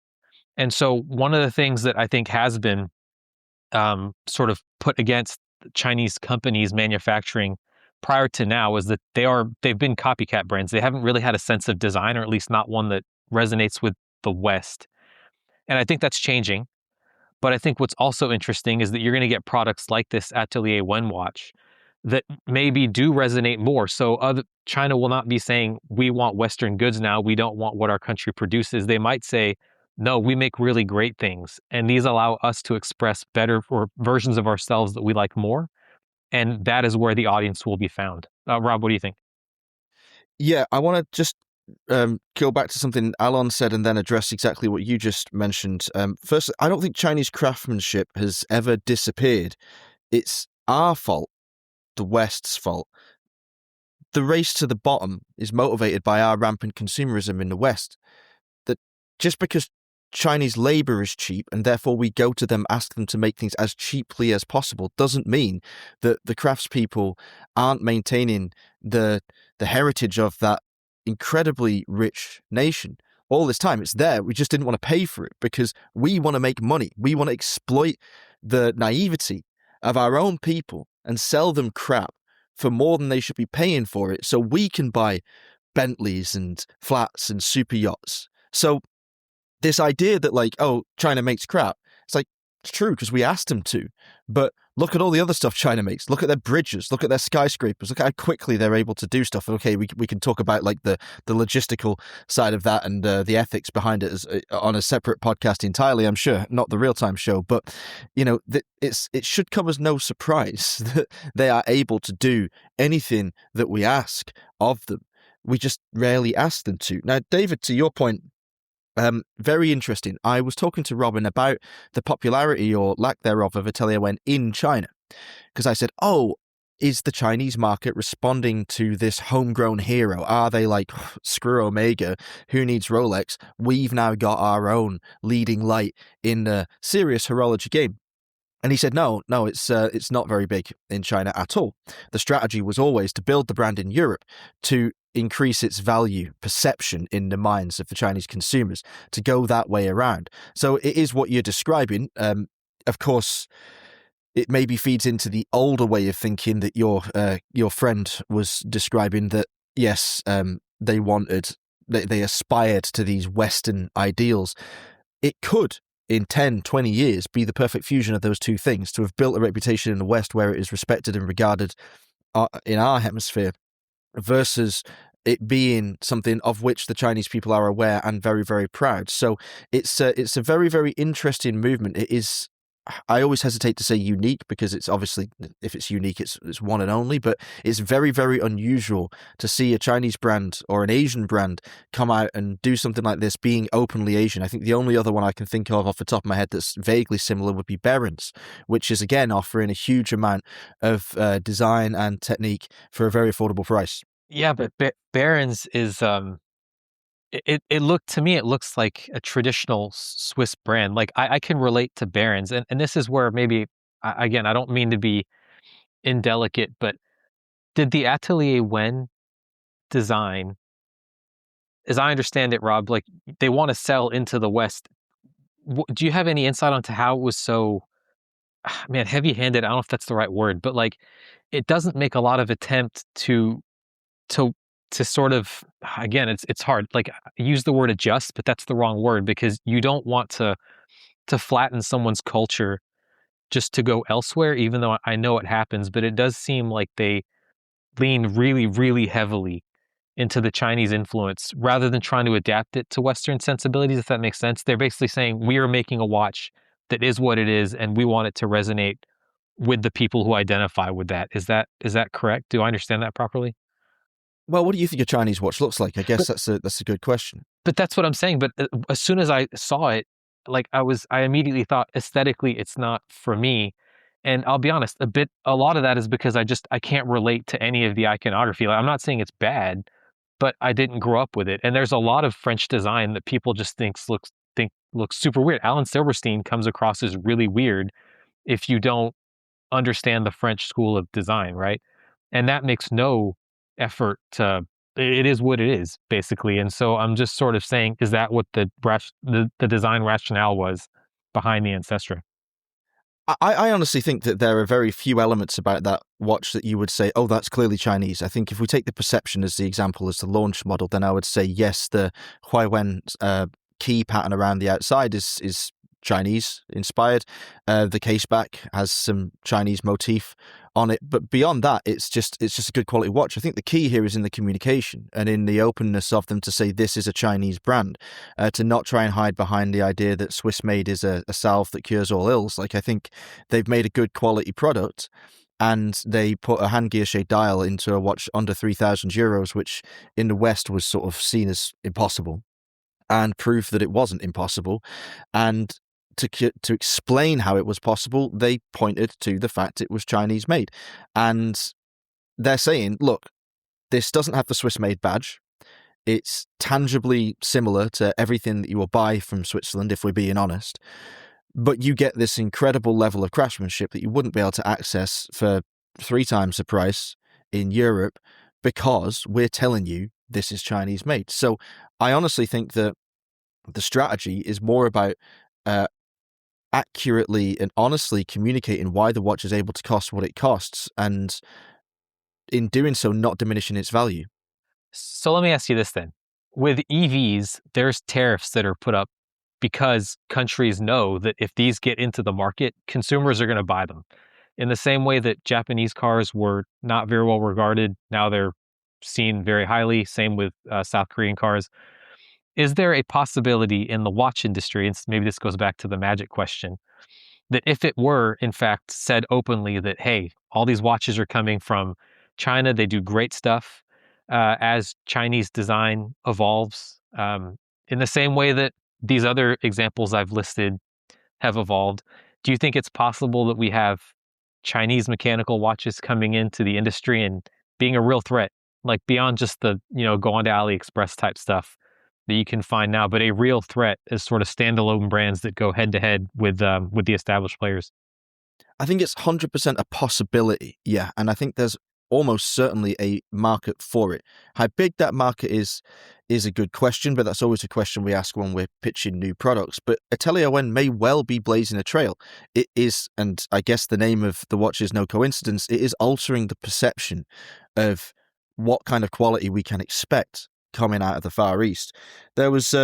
Speaker 3: And so one of the things that I think has been sort of put against Chinese companies manufacturing prior to now is that they've been copycat brands. They haven't really had a sense of design, or at least not one that resonates with the West. And I think that's changing. But I think what's also interesting is that you're going to get products like this Atelier Wen watch that maybe do resonate more. So China will not be saying, we want Western goods now, we don't want what our country produces. They might say, no, we make really great things, and these allow us to express better or versions of ourselves that we like more. And that is where the audience will be found. Rob, what do you think?
Speaker 1: Yeah, I want to just go back to something Alon said and then address exactly what you just mentioned. First, I don't think Chinese craftsmanship has ever disappeared. It's our fault, the West's fault. The race to the bottom is motivated by our rampant consumerism in the West. That just because Chinese labor is cheap and therefore we go to them, ask them to make things as cheaply as possible, doesn't mean that the craftspeople aren't maintaining the heritage of that incredibly rich nation. All this time it's there, we just didn't want to pay for it because we want to make money. We want to exploit the naivety of our own people and sell them crap for more than they should be paying for it, so we can buy Bentleys and flats and super yachts. So this idea that like, oh, China makes crap, it's like, it's true because we asked them to, but look at all the other stuff China makes. Look at their bridges, look at their skyscrapers, look at how quickly they're able to do stuff. Okay, we can talk about like the logistical side of that and the ethics behind it as, on a separate podcast entirely, I'm sure, not the real-time show, but you know, it should come as no surprise that they are able to do anything that we ask of them. We just rarely ask them to. Now, David, to your point, very interesting. I was talking to Robin about the popularity or lack thereof of Atelier Wen in China, because I said, oh, is the Chinese market responding to this homegrown hero? Are they like, screw Omega, who needs Rolex? We've now got our own leading light in the serious horology game. And he said, no, it's not very big in China at all. The strategy was always to build the brand in Europe to increase its value perception in the minds of the Chinese consumers, to go that way around. So it is what you're describing. Of course, it maybe feeds into the older way of thinking that your friend was describing, that yes, they aspired to these Western ideals. It could, in 10, 20 years, be the perfect fusion of those two things, to have built a reputation in the West where it is respected and regarded in our hemisphere, versus it being something of which the Chinese people are aware and very, very proud. So it's a very, very interesting movement. It is, I always hesitate to say unique, because it's obviously, if it's unique, it's one and only, but it's very, very unusual to see a Chinese brand or an Asian brand come out and do something like this, being openly Asian. I think the only other one I can think of off the top of my head that's vaguely similar would be Behrens, which is again offering a huge amount of design and technique for a very affordable price.
Speaker 3: Yeah, but Barron's is it looked to me, it looks like a traditional Swiss brand. Like I can relate to Barron's, and this is where maybe again, I don't mean to be indelicate, but did the Atelier Wen design, as I understand it, Rob, like they want to sell into the West? Do you have any insight onto how it was so, man, heavy-handed? I don't know if that's the right word, but like it doesn't make a lot of attempt to to sort of, again, it's hard, like use the word adjust, but that's the wrong word, because you don't want to flatten someone's culture just to go elsewhere, even though I know it happens. But it does seem like they lean really, really heavily into the Chinese influence rather than trying to adapt it to Western sensibilities, if that makes sense. They're basically saying, we are making a watch that is what it is, and we want it to resonate with the people who identify with that. Is that correct? Do I understand that properly?
Speaker 1: Well, what do you think a Chinese watch looks like? I guess that's a good question.
Speaker 3: But that's what I'm saying. But as soon as I saw it, like I immediately thought aesthetically, it's not for me. And I'll be honest, a lot of that is because I can't relate to any of the iconography. Like, I'm not saying it's bad, but I didn't grow up with it. And there's a lot of French design that people just think looks super weird. Alan Silverstein comes across as really weird if you don't understand the French school of design, right? And that makes no effort to, it is what it is, basically. And so I'm just sort of saying, is that what the design rationale was behind the Ancestra?
Speaker 1: I honestly think that there are very few elements about that watch that you would say, oh, that's clearly Chinese. I think if we take the Perception as the example, as the launch model, then I would say, yes, the Huaiwen key pattern around the outside is Chinese inspired. The case back has some Chinese motif on it, but beyond that, it's just a good quality watch. I think the key here is in the communication and in the openness of them to say this is a Chinese brand, to not try and hide behind the idea that Swiss made is a salve that cures all ills. Like, I think they've made a good quality product, and they put a hand gear shade dial into a watch under €3,000, which in the West was sort of seen as impossible, and proof that it wasn't impossible. And to explain how it was possible, they pointed to the fact it was Chinese made. And they're saying, look, this doesn't have the Swiss made badge. It's tangibly similar to everything that you will buy from Switzerland, if we're being honest. But you get this incredible level of craftsmanship that you wouldn't be able to access for 3 times the price in Europe, because we're telling you this is Chinese made. So I honestly think that the strategy is more about accurately and honestly communicating why the watch is able to cost what it costs, and in doing so, not diminishing its value.
Speaker 3: So let me ask you this then. With EVs, there's tariffs that are put up because countries know that if these get into the market, consumers are going to buy them. In the same way that Japanese cars were not very well regarded, now they're seen very highly. Same with South Korean cars. Is there a possibility in the watch industry, and maybe this goes back to the magic question, that if it were, in fact, said openly that, hey, all these watches are coming from China, they do great stuff, as Chinese design evolves, in the same way that these other examples I've listed have evolved, do you think it's possible that we have Chinese mechanical watches coming into the industry and being a real threat, like beyond just the, go onto AliExpress type stuff that you can find now, but a real threat as sort of standalone brands that go head to head with the established players?
Speaker 1: I think it's 100% a possibility, yeah, and I think there's almost certainly a market for it. How big that market is a good question, but that's always a question we ask when we're pitching new products. But Atelier may well be blazing a trail. It is, and I guess the name of the watch is no coincidence, it is altering the perception of what kind of quality we can expect coming out of the Far East. There was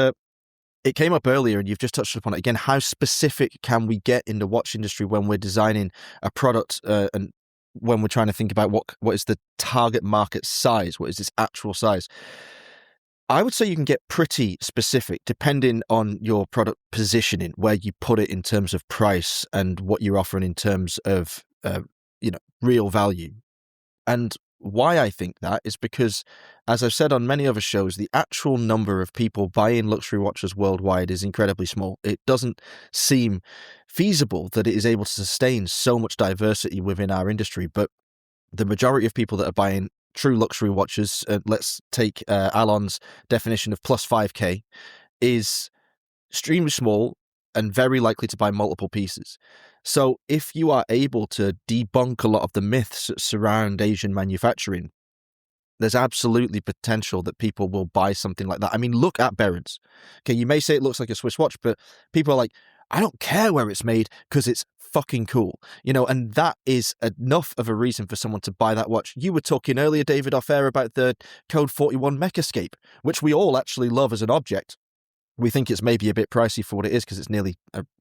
Speaker 1: it came up earlier, and you've just touched upon it again. How specific can we get in the watch industry when we're designing a product and when we're trying to think about what is the target market size? What is its actual size? I would say you can get pretty specific depending on your product positioning, where you put it in terms of price and what you're offering in terms of real value. And why I think that is because, as I've said on many other shows, the actual number of people buying luxury watches worldwide is incredibly small. It doesn't seem feasible that it is able to sustain so much diversity within our industry, but the majority of people that are buying true luxury watches, let's take Alon's definition of plus 5K, is extremely small and very likely to buy multiple pieces. So if you are able to debunk a lot of the myths that surround Asian manufacturing, there's absolutely potential that people will buy something like that. I mean, look at Berens. Okay, you may say it looks like a Swiss watch, but people are like, I don't care where it's made because it's fucking cool. And that is enough of a reason for someone to buy that watch. You were talking earlier, David, off air about the Code 41 Mechascape, which we all actually love as an object. We think it's maybe a bit pricey for what it is because it's nearly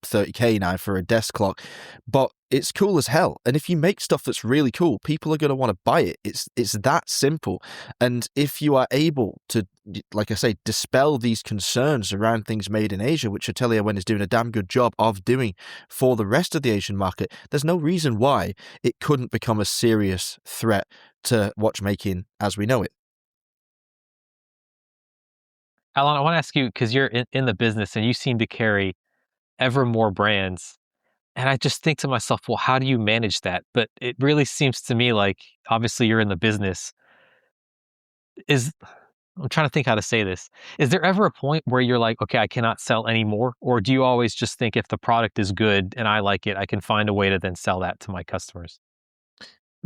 Speaker 1: 30k now for a desk clock, but it's cool as hell. And if you make stuff that's really cool, people are going to want to buy it. It's that simple. And if you are able to, like I say, dispel these concerns around things made in Asia, which Atelier is doing a damn good job of doing for the rest of the Asian market, there's no reason why it couldn't become a serious threat to watchmaking as we know it.
Speaker 3: Alan, I want to ask you, because you're in the business and you seem to carry ever more brands. And I just think to myself, well, how do you manage that? But it really seems to me like, obviously, you're in the business. I'm trying to think how to say this. Is there ever a point where you're like, okay, I cannot sell anymore? Or do you always just think if the product is good and I like it, I can find a way to then sell that to my customers?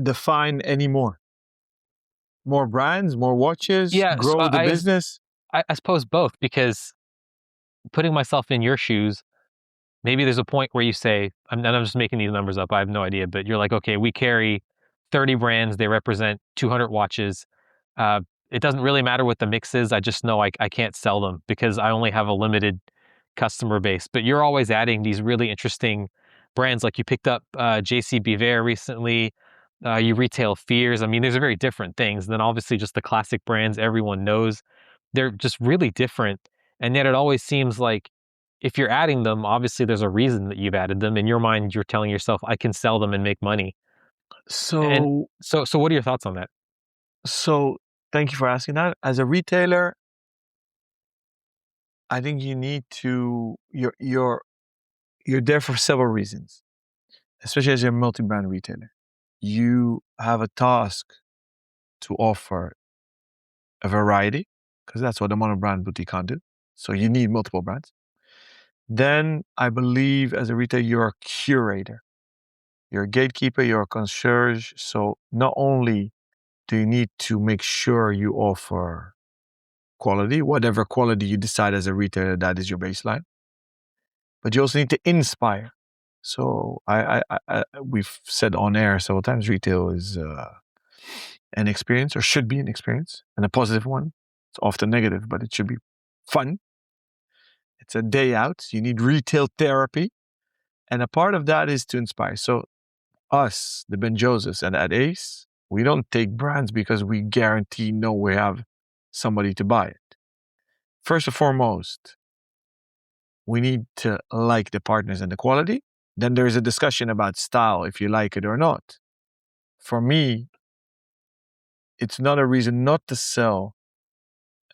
Speaker 2: Define any more brands, more watches,
Speaker 3: Yeah, so
Speaker 2: grow the business.
Speaker 3: I suppose both, because putting myself in your shoes, maybe there's a point where you say, and I'm just making these numbers up, I have no idea, but you're like, okay, we carry 30 brands, they represent 200 watches. It doesn't really matter what the mix is. I just know I can't sell them because I only have a limited customer base. But you're always adding these really interesting brands. Like you picked up JC Biver recently. You retail Fears. I mean, these are very different things than obviously just the classic brands everyone knows. They're just really different. And yet it always seems like if you're adding them, obviously there's a reason that you've added them. In your mind, you're telling yourself, I can sell them and make money. And so what are your thoughts on that?
Speaker 2: So thank you for asking that. As a retailer, I think you need to, you're there for several reasons, especially as a multi-brand retailer. You have a task to offer a variety, because that's what a mono-brand boutique can't do. So you need multiple brands. Then I believe as a retailer, you're a curator. You're a gatekeeper, you're a concierge. So not only do you need to make sure you offer quality, whatever quality you decide as a retailer, that is your baseline, but you also need to inspire. So we've said on air several times, retail is an experience, or should be an experience, and a positive one. It's often negative, but it should be fun. It's a day out. You need retail therapy. And a part of that is to inspire. So us, the Ben Josephs, and at Ace, we don't take brands because we guarantee we have somebody to buy it. First and foremost, we need to like the partners and the quality. Then there's a discussion about style, if you like it or not. For me, it's not a reason not to sell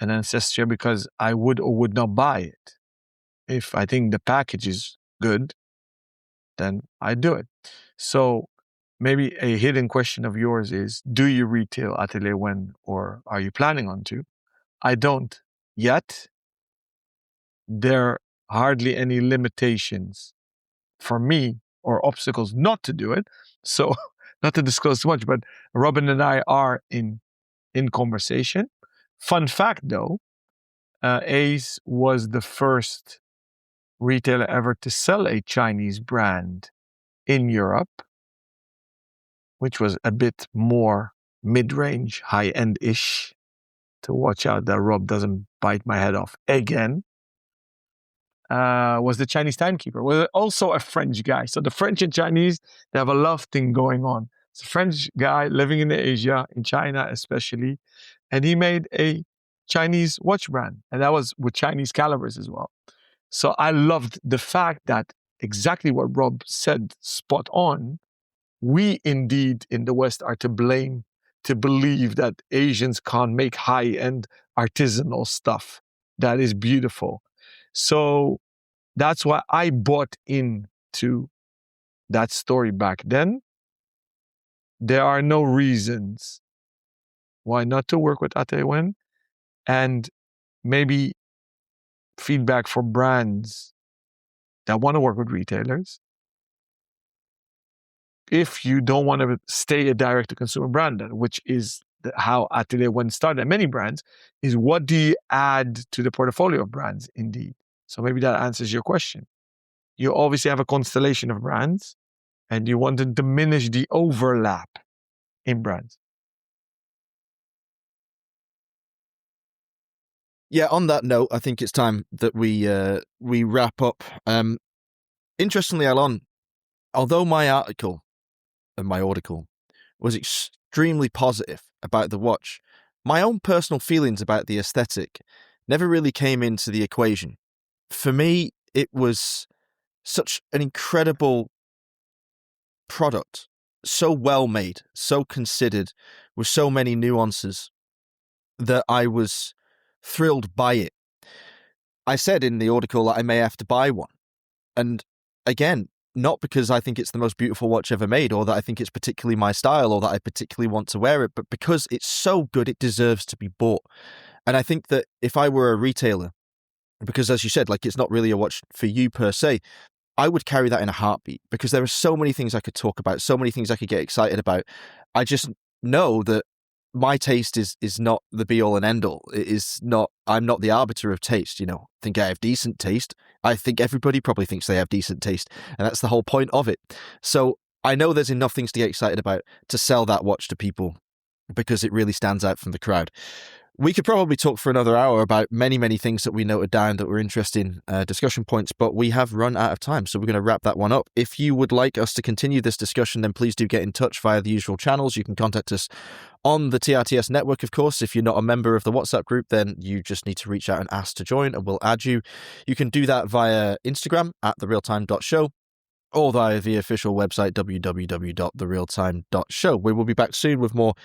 Speaker 2: an Ancestra because I would or would not buy it. If I think the package is good, then I do it. So maybe a hidden question of yours is, do you retail Atelier when, or are you planning on to? I don't yet. There are hardly any limitations for me or obstacles not to do it. So not to disclose too much, but Robin and I are in conversation. Fun fact though, Ace was the first retailer ever to sell a Chinese brand in Europe, which was a bit more mid-range, high-end-ish, to watch out that Rob doesn't bite my head off again. Was the Chinese timekeeper, was also a French guy. So the French and Chinese, they have a love thing going on. It's a French guy living in Asia, in China especially, and he made a Chinese watch brand, and that was with Chinese calibers as well. So I loved the fact that exactly what Rob said, spot on. We indeed in the West are to blame to believe that Asians can't make high-end artisanal stuff that is beautiful. So that's why I bought into that story back then. There are no reasons why not to work with Atelier, and maybe feedback for brands that want to work with retailers. If you don't want to stay a direct-to-consumer brand, which is how Atelier started, and many brands, is what do you add to the portfolio of brands indeed? So maybe that answers your question. You obviously have a constellation of brands, and you want to diminish the overlap in brands.
Speaker 1: Yeah, on that note, I think it's time that we wrap up. Interestingly, Alon, although my article and my Audicle was extremely positive about the watch, my own personal feelings about the aesthetic never really came into the equation. For me, it was such an incredible product, so well made, so considered, with so many nuances, that I was thrilled by it. I said in the article that I may have to buy one. And again, not because I think it's the most beautiful watch ever made, or that I think it's particularly my style, or that I particularly want to wear it, but because it's so good, it deserves to be bought. And I think that if I were a retailer, because as you said, like, it's not really a watch for you per se, I would carry that in a heartbeat, because there are so many things I could talk about, so many things I could get excited about. I just know that my taste is not the be all and end all. It is not, I'm not the arbiter of taste, I think I have decent taste. I think everybody probably thinks they have decent taste, and that's the whole point of it. So I know there's enough things to get excited about to sell that watch to people, because it really stands out from the crowd. We could probably talk for another hour about many, many things that we noted down that were interesting discussion points, but we have run out of time, so we're going to wrap that one up. If you would like us to continue this discussion, then please do get in touch via the usual channels. You can contact us on the TRTS network, of course. If you're not a member of the WhatsApp group, then you just need to reach out and ask to join, and we'll add you. You can do that via Instagram at therealtime.show, or via the official website, www.therealtime.show. We will be back soon with more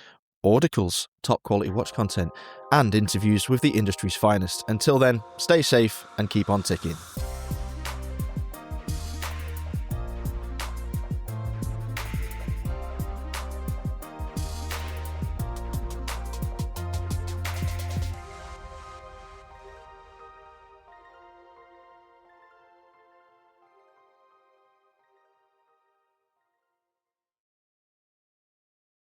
Speaker 1: Audicle's top quality watch content and interviews with the industry's finest. Until then, stay safe and keep on ticking.